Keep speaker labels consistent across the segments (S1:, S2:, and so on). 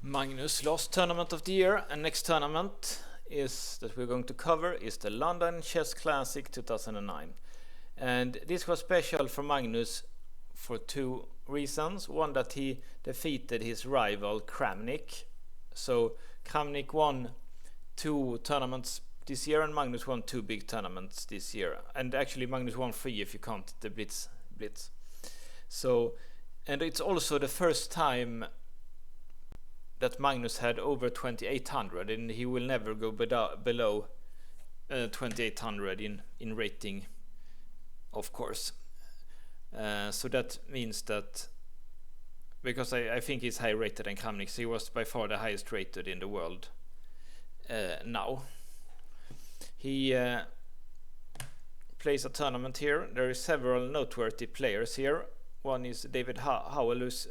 S1: Magnus, last tournament of the year, and next tournament is that we're going to cover is the London Chess Classic 2009. And this was special for Magnus for two reasons. One, that he defeated his rival Kramnik. So Kramnik won two tournaments this year and Magnus won two big tournaments this year. And actually Magnus won three if you count the Blitz. So, and it's also the first time that Magnus had over 2800, and he will never go below 2800 in rating, of course. So that means that, because I think he's higher rated than Kramnik, so he was by far the highest rated in the world now. He plays a tournament here. There are several noteworthy players here. One is David Howell, who's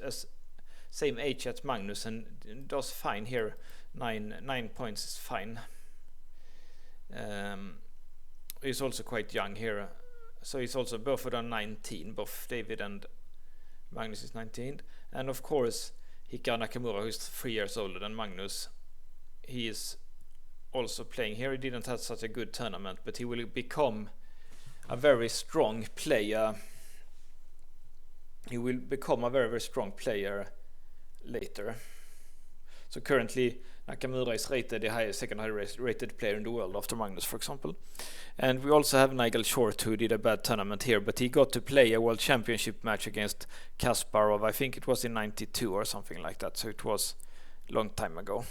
S1: same age as Magnus and does fine here. 9 points is fine. He's also quite young here, so he's also both of them 19. Both David and Magnus is 19, and of course Hikaru Nakamura, who's 3 years older than Magnus. He is also playing here. He didn't have such a good tournament, but he will become a very strong player. He will become a very, very strong player later. So currently Nakamura is rated the second highest rated player in the world after Magnus, for example. And we also have Nigel Short, who did a bad tournament here, but he got to play a world championship match against Kasparov. I think it was in 92 or something like that, so it was a long time ago.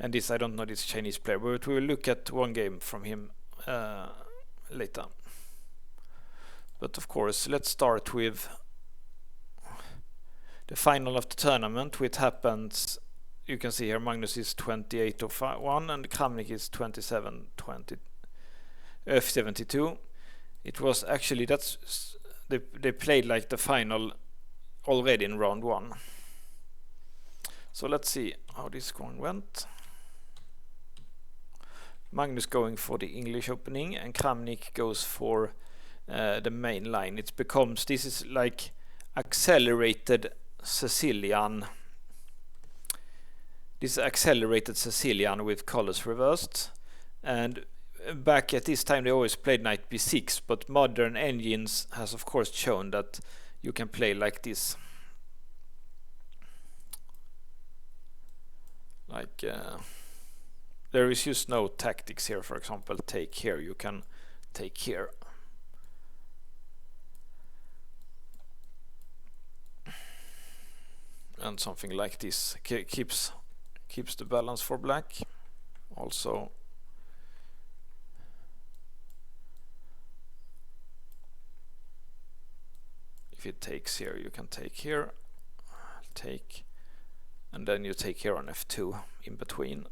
S1: And this, I don't know this Chinese player, but we will look at one game from him later. But of course, let's start with the final of the tournament, which happens, you can see here, Magnus is 28-01 and Kramnik is 72. It was actually, they played like the final already in round 1. So let's see how this one went. Magnus going for the English opening and Kramnik goes for the main line. This is like accelerated Sicilian. This accelerated Sicilian with colors reversed, and back at this time they always played knight b6, but modern engines has of course shown that you can play like this. Like there is just no tactics here. For example, take here, you can take here. And something like this keeps the balance for black. Also, if it takes here, you can take here, take, and then you take here on f2 in between.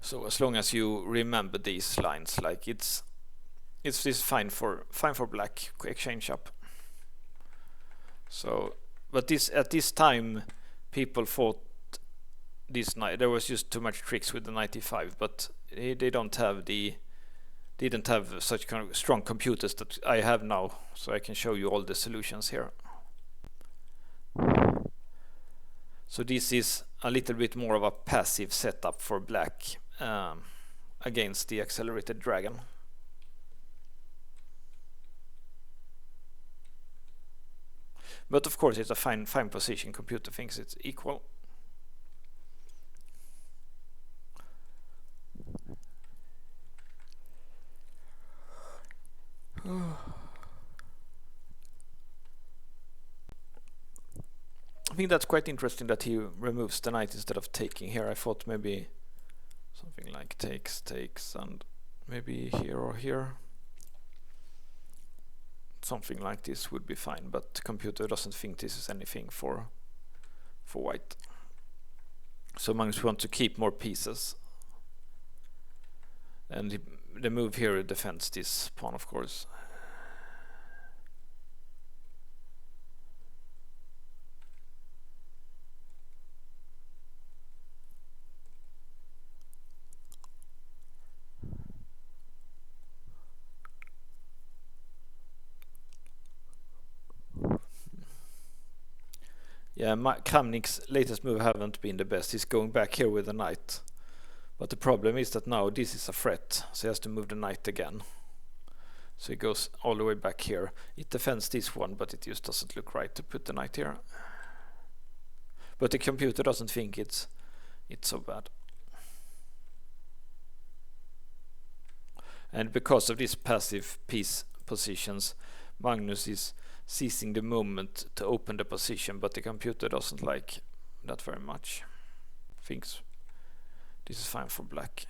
S1: So as long as you remember these lines, like it's this fine for black exchange up. So, but this at this time people thought this knight, there was just too much tricks with the 95, but they didn't have such kind of strong computers that I have now, so I can show you all the solutions here. So this is a little bit more of a passive setup for black against the accelerated dragon. But of course it's a fine position. Computer thinks it's equal. I think that's quite interesting that he removes the knight instead of taking here. I thought maybe something like takes, and maybe here or here. Something like this would be fine, but the computer doesn't think this is anything for white. So Magnus wants to keep more pieces. And the move here defends this pawn, of course. Yeah, Kramnik's latest move haven't been the best. He's going back here with the knight. But the problem is that now this is a threat, so he has to move the knight again. So he goes all the way back here. It defends this one, but it just doesn't look right to put the knight here. But the computer doesn't think it's so bad. And because of these passive piece positions, Magnus is seizing the moment to open the position, but the computer doesn't like that very much. Thinks this is fine for black.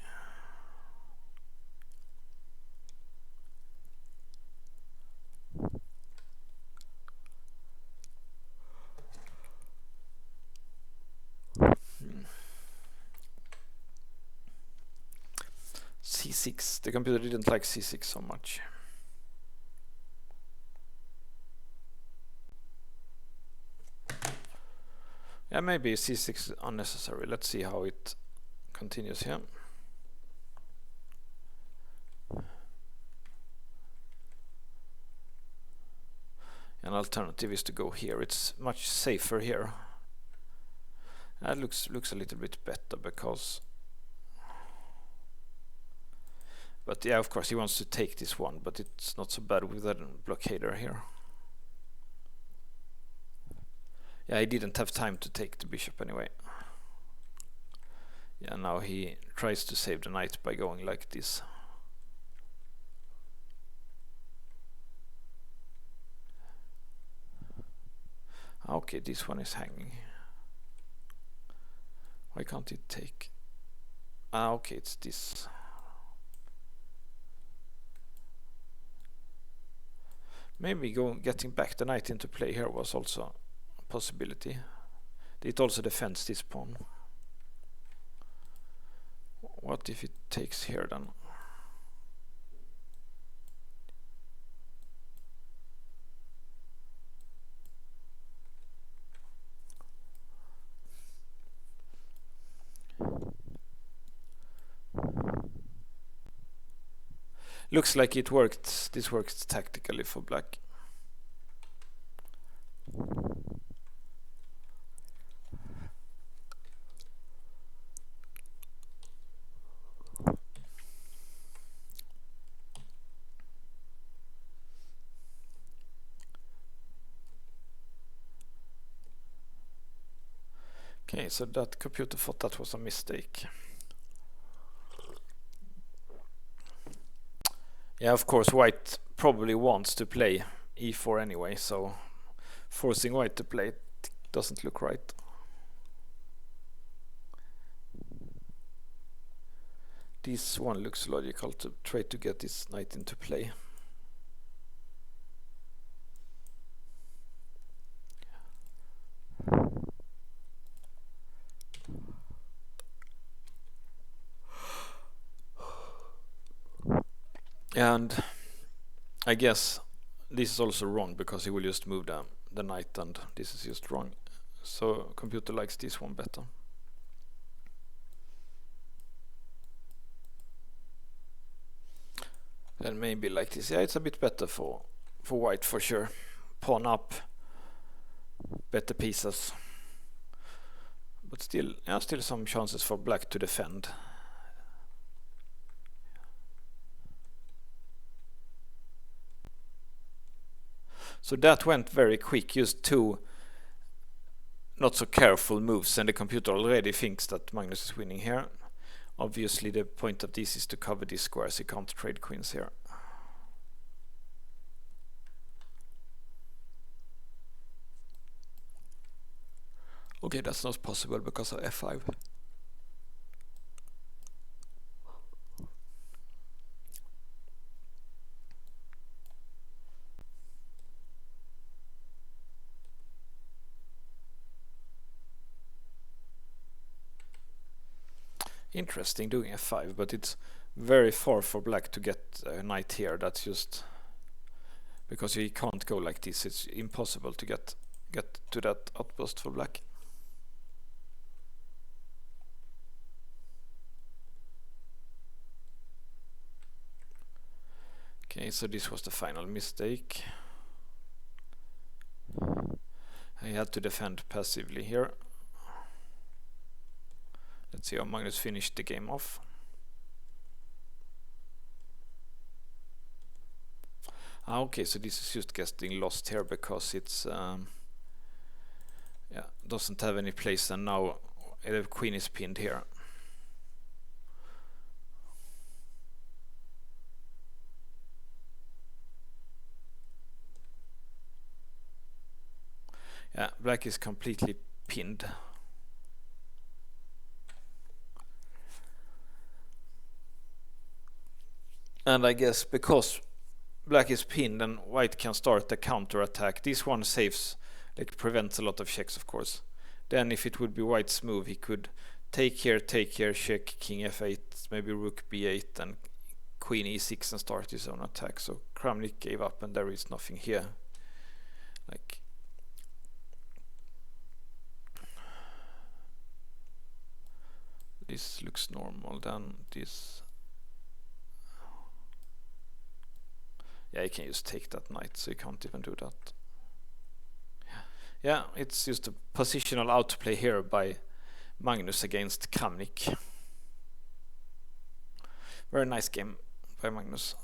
S1: C6. The computer didn't like C6 so much. Yeah, maybe C6 is unnecessary. Let's see how it continues here. An alternative is to go here. It's much safer here. That looks a little bit better because... But yeah, of course he wants to take this one, but it's not so bad with that blockader here. Yeah, he didn't have time to take the bishop anyway. Yeah, now he tries to save the knight by going like this. Okay, this one is hanging. Why can't it take? Okay, it's this. Maybe getting back the knight into play here was also a possibility. It also defends this pawn. What if it takes here then? Looks like it worked. This worked tactically for black. Okay, so that computer thought that was a mistake. Yeah, of course, white probably wants to play e4 anyway, so forcing white to play it doesn't look right. This one looks logical to try to get this knight into play. And I guess this is also wrong because he will just move the knight, and this is just wrong. So computer likes this one better. Then maybe like this. Yeah, it's a bit better for white for sure. Pawn up, better pieces. But still, yeah, still some chances for black to defend. So that went very quick, just two not so careful moves, and the computer already thinks that Magnus is winning here. Obviously the point of this is to cover these squares, he can't trade queens here. Okay, that's not possible because of f5. Interesting doing f5, but it's very far for black to get a knight here. That's just because he can't go like this. It's impossible to get to that outpost for black. Okay, so this was the final mistake. he had to defend passively here. Let's see how Magnus finished the game off. Okay, so this is just getting lost here because it's doesn't have any place, and now the queen is pinned here. Yeah, black is completely pinned. And I guess because black is pinned and white can start the counter attack, this one saves, like prevents a lot of checks, of course. Then if it would be white's move, he could take here, check, king f8, maybe rook b8 and queen e6 and start his own attack. So Kramnik gave up and there is nothing here. Like, this looks normal, then this... Yeah, you can just take that knight, so you can't even do that. Yeah, it's just a positional outplay here by Magnus against Kramnik. Very nice game by Magnus.